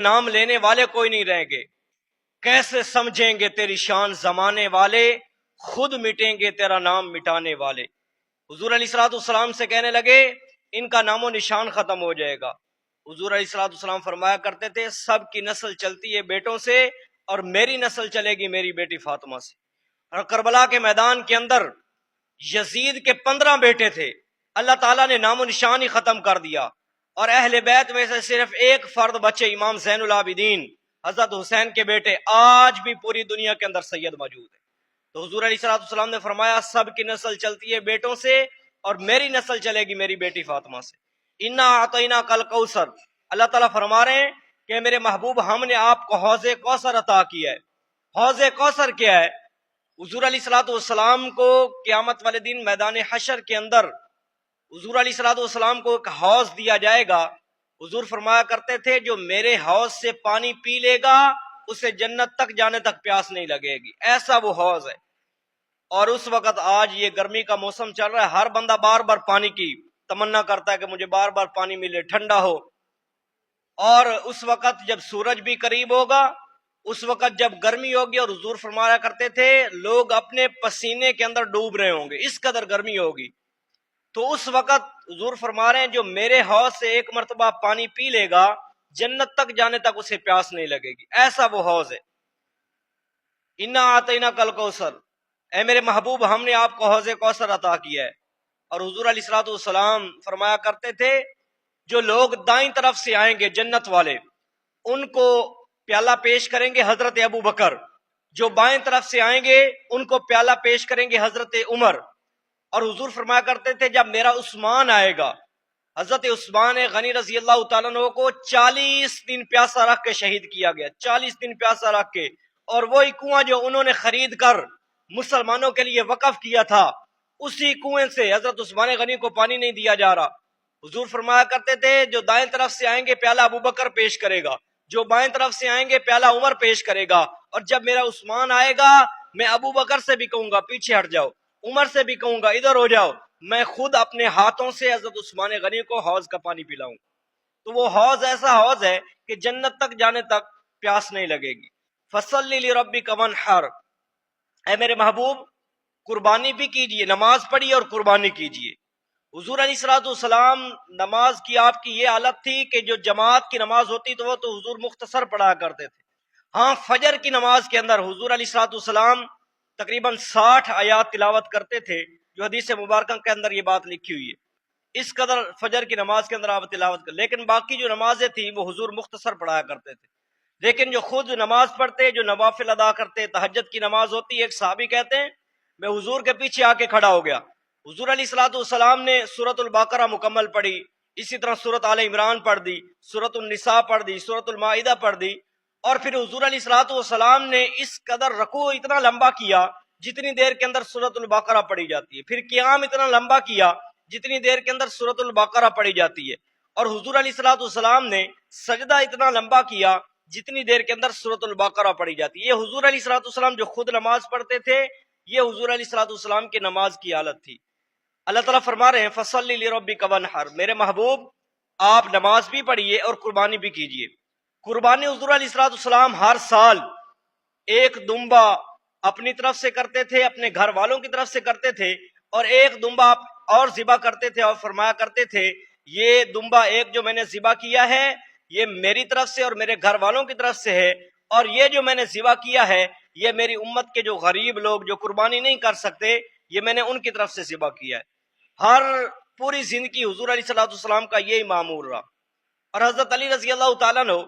نام لینے والے کوئی نہیں رہیں گے۔ کیسے سمجھیں گے تیری شان زمانے والے، خود مٹیں گے تیرا نام مٹانے والے۔ حضور علیہ الصلوۃ والسلام سے کہنے لگے ان کا نام و نشان ختم ہو جائے گا۔ حضور علیہ الصلوۃ والسلام فرمایا کرتے تھے سب کی نسل چلتی ہے بیٹوں سے، اور میری نسل چلے گی میری بیٹی فاطمہ سے۔ اور کربلا کے میدان کے اندر یزید کے 15 بیٹے تھے، اللہ تعالیٰ نے نام و نشان ہی ختم کر دیا، اور اہل بیت میں سے صرف ایک فرد بچے، امام زین العابدین حضرت حسین کے بیٹے، آج بھی پوری دنیا کے اندر سید موجود ہے۔ تو حضور علیہ الصلوۃ والسلام نے فرمایا سب کی نسل چلتی ہے بیٹوں سے، اور میری نسل چلے گی میری بیٹی فاطمہ سے۔ انا اعطیناک الکوثر، اللہ تعالیٰ فرما رہے ہیں کہ میرے محبوب ہم نے آپ کو حوض کوثر عطا کیا ہے۔ حوض کوثر کیا ہے؟ حضور علیہ الصلوۃ والسلام کو قیامت والے دن میدان حشر کے اندر حضور علیہ الصلوۃ والسلام کو ایک حوض دیا جائے گا۔ حضور فرمایا کرتے تھے جو میرے حوض سے پانی پی لے گا اسے جنت تک جانے تک پیاس نہیں لگے گی، ایسا وہ حوض ہے۔ اور اس وقت آج یہ گرمی کا موسم چل رہا ہے، ہر بندہ بار بار پانی کی تمنا کرتا ہے کہ مجھے بار بار پانی ملے، ٹھنڈا ہو۔ اور اس وقت جب سورج بھی قریب ہوگا، اس وقت جب گرمی ہوگی، اور حضور فرمایا کرتے تھے لوگ اپنے پسینے کے اندر ڈوب رہے ہوں گے، اس قدر گرمی ہوگی۔ تو اس وقت حضور فرما رہے ہیں جو میرے حوض سے ایک مرتبہ پانی پی لے گا جنت تک جانے تک اسے پیاس نہیں لگے گی، ایسا وہ حوض ہے۔ انا اعطیناک الکوثر، اے میرے محبوب ہم نے آپ کو حوض کوثر عطا کیا ہے۔ اور حضور علیہ الصلوۃ والسلام فرمایا کرتے تھے جو لوگ دائیں طرف سے آئیں گے جنت والے، ان کو پیالہ پیش کریں گے حضرت ابو بکر، جو بائیں طرف سے آئیں گے ان کو پیالہ پیش کریں گے حضرت عمر۔ اور حضور فرمایا کرتے تھے جب میرا عثمان آئے گا، حضرت عثمان غنی رضی اللہ تعالیٰ عنہ کو 40 دن پیاسا رکھ کے شہید کیا گیا، 40 دن پیاسا رکھ کے، اور وہی کنواں جو انہوں نے خرید کر مسلمانوں کے لیے وقف کیا تھا، اسی کنویں سے حضرت عثمان غنی کو پانی نہیں دیا جا رہا۔ حضور فرمایا کرتے تھے جو دائیں طرف سے آئیں گے پیالہ ابو بکر پیش کرے گا، جو بائیں طرف سے آئیں گے پیالہ عمر پیش کرے گا، اور جب میرا عثمان آئے گا میں ابو بکر سے بھی کہوں گا پیچھے ہٹ جاؤ، عمر سے بھی کہوں گا ادھر ہو جاؤ، میں خود اپنے ہاتھوں سے حضرت عثمان غنی کو حوض کا پانی پلاؤں۔ تو وہ حوض ایسا حوض ہے کہ جنت تک جانے تک پیاس نہیں لگے گی۔ فصلی لربک وانحر، اے میرے محبوب قربانی بھی کیجئے، نماز پڑھیے اور قربانی کیجئے۔ حضور علیہ الصلوۃ والسلام نماز کی آپ کی یہ حالت تھی کہ جو جماعت کی نماز ہوتی تو وہ تو حضور مختصر پڑھا کرتے تھے۔ ہاں فجر کی نماز کے اندر حضور علیہ الصلوۃ والسلام تقریباً 60 آیات تلاوت کرتے تھے، جو حدیث مبارکہ کے اندر یہ بات لکھی ہوئی ہے، اس قدر فجر کی نماز کے اندر آپ تلاوت کر، لیکن باقی جو نمازیں تھیں وہ حضور مختصر پڑھایا کرتے تھے۔ لیکن جو خود نماز پڑھتے، جو نوافل ادا کرتے، تہجد کی نماز ہوتی، ایک صحابی کہتے ہیں میں حضور کے پیچھے آ کے کھڑا ہو گیا، حضور علیہ الصلوۃ والسلام نے سورۃ البقرہ مکمل پڑھی، اسی طرح سورۃ آل عمران پڑھ دی، سورۃ النساء پڑھ دی، سورۃ المائدہ پڑھ دی، اور پھر حضور علیہ الصلوۃ والسلام نے اس قدر رکوع اتنا لمبا کیا جتنی دیر کے اندر سورۃ البقرہ پڑھی جاتی ہے، پھر قیام اتنا لمبا کیا جتنی دیر کے اندر سورۃ البقرہ پڑھی جاتی ہے، اور حضور علیہ الصلوۃ والسلام نے سجدہ اتنا لمبا کیا جتنی دیر کے اندر سورۃ البقرہ پڑھی جاتی ہے۔ یہ حضور علیہ الصلوۃ والسلام جو خود نماز پڑھتے تھے، یہ حضور علیہ الصلوۃ والسلام کی نماز کی حالت تھی۔ اللہ تعالیٰ فرما رہے ہیں فصلی لربک وانحر، میرے محبوب آپ نماز بھی پڑھیے اور قربانی بھی کیجیے۔ قربانی حضور علیہ الصلوۃ والسلام ہر سال ایک دمبا اپنی طرف سے کرتے تھے، اپنے گھر والوں کی طرف سے کرتے تھے، اور ایک دمبا اور ذبح کرتے تھے، اور فرمایا کرتے تھے یہ دمبا ایک جو میں نے ذبح کیا ہے یہ میری طرف سے اور میرے گھر والوں کی طرف سے ہے، اور یہ جو میں نے ذبح کیا ہے یہ میری امت کے جو غریب لوگ جو قربانی نہیں کر سکتے یہ میں نے ان کی طرف سے ذبح کیا ہے۔ ہر پوری زندگی حضور علیہ الصلوۃ والسلام کا یہی معمول رہا۔ اور حضرت علی رضی اللہ تعالیٰ عنہ